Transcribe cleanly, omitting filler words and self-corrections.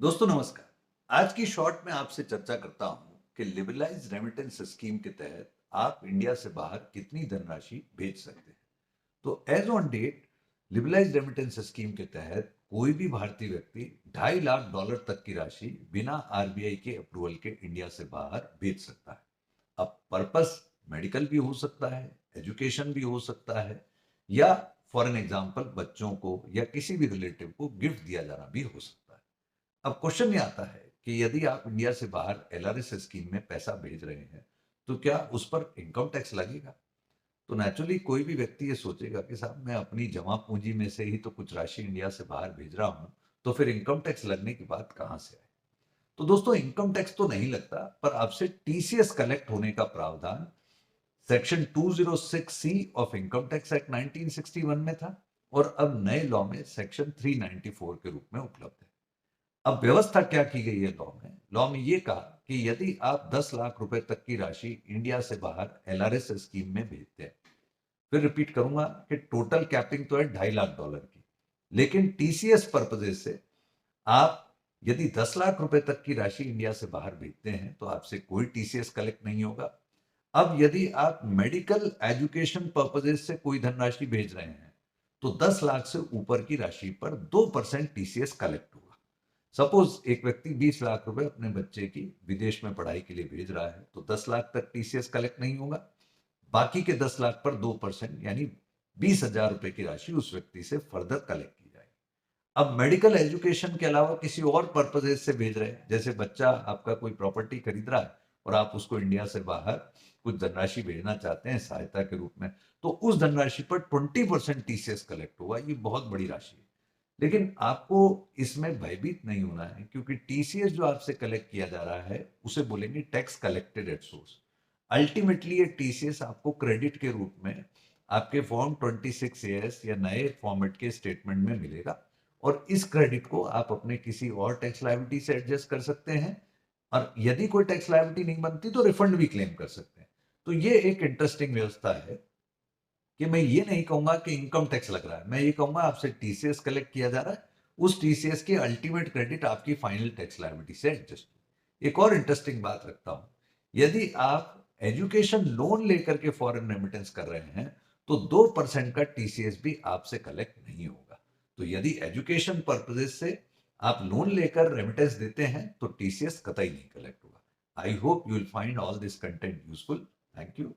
दोस्तों नमस्कार। आज की शॉर्ट में आपसे चर्चा करता हूं कि लिबरलाइज रेमिटेंस स्कीम के तहत आप इंडिया से बाहर कितनी धनराशि भेज सकते हैं। तो as on date liberalised remittance scheme के तहत कोई भी भारतीय व्यक्ति $2.5 लाख तक की राशि बिना आरबीआई के अप्रूवल के इंडिया से बाहर भेज सकता है। अब पर्पस मेडिकल भी हो सकता है, एजुकेशन भी हो सकता है, या फॉर एन एग्जाम्पल बच्चों को या किसी भी रिलेटिव को गिफ्ट दिया जाना भी हो सकता है। अब क्वेश्चन ये आता है कि यदि आप इंडिया से बाहर एलआरएस स्कीम में पैसा भेज रहे हैं तो क्या उस पर इनकम टैक्स लगेगा। तो नेचुरली कोई भी व्यक्ति ये सोचेगा कि साहब मैं अपनी जमा पूंजी में से ही तो कुछ राशि इंडिया से बाहर भेज रहा हूं, तो फिर इनकम टैक्स लगने की बात कहां से आए। तो दोस्तों इनकम टैक्स तो नहीं लगता, पर आपसे टीसीएस कलेक्ट होने का प्रावधान section 206 C of income tax act 1961 में था और अब नए लॉ में सेक्शन 394 के रूप में उपलब्ध है। अब व्यवस्था क्या की गई है लॉ में ये कहा कि यदि आप 10 लाख रुपए तक की राशि इंडिया से बाहर एलआरएस स्कीम में भेजते हैं, फिर रिपीट करूंगा कि टोटल कैपिंग तो है $2.5 लाख की, लेकिन टीसीएस पर्पजेज से आप यदि 10 लाख रुपए तक की राशि इंडिया से बाहर भेजते हैं तो आपसे कोई टीसीएस कलेक्ट नहीं होगा। अब यदि आप मेडिकल एजुकेशन पर्पजेज से कोई धनराशि भेज रहे हैं तो 10 लाख से ऊपर की राशि पर 2% टीसीएस कलेक्ट होगा। सपोज एक व्यक्ति 20 लाख रुपए अपने बच्चे की विदेश में पढ़ाई के लिए भेज रहा है तो 10 लाख तक टीसीएस कलेक्ट नहीं होगा। बाकी के 10 लाख पर 2% यानी 20,000 रुपए की राशि उस व्यक्ति से फर्दर कलेक्ट की जाएगी। अब मेडिकल एजुकेशन के अलावा किसी और पर्पजेज से भेज रहे हैं, जैसे बच्चा आपका कोई प्रॉपर्टी खरीद रहा है और आप उसको इंडिया से बाहर कुछ धनराशि भेजना चाहते हैं सहायता के रूप में, तो उस धनराशि पर 20% टीसीएस कलेक्ट होगा। ये बहुत बड़ी राशि है, लेकिन आपको इसमें भयभीत नहीं होना है, क्योंकि टीसीएस जो आपसे कलेक्ट किया जा रहा है उसे बोलेंगे tax collected at source. Ultimately ये टीसीएस आपको क्रेडिट के रूप में आपके फॉर्म 26 एस या नए फॉर्मेट के स्टेटमेंट में मिलेगा, और इस क्रेडिट को आप अपने किसी और टैक्स लायबिलिटी से एडजस्ट कर सकते हैं, और यदि कोई टैक्स लायबिलिटी नहीं बनती तो रिफंड भी क्लेम कर सकते हैं। तो ये एक इंटरेस्टिंग व्यवस्था है कि मैं ये नहीं कहूंगा कि इनकम टैक्स लग रहा है, मैं ये कहूंगा आपसे टीसीएस कलेक्ट किया जा रहा है, उस टीसीएस की अल्टीमेट क्रेडिट आपकी फाइनल टैक्स लायबिलिटी से एडजस्ट हो। एक और इंटरेस्टिंग बात रखता हूं, यदि आप एजुकेशन लोन लेकर के फॉरेन रेमिटेंस कर रहे हैं तो 2% का टीसीएस भी आपसे कलेक्ट नहीं होगा। तो यदि एजुकेशन पर्पजेस से आप लोन लेकर रेमिटेंस देते हैं तो टीसीएस कतई नहीं कलेक्ट होगा। I hope you will find all this content useful. Thank you.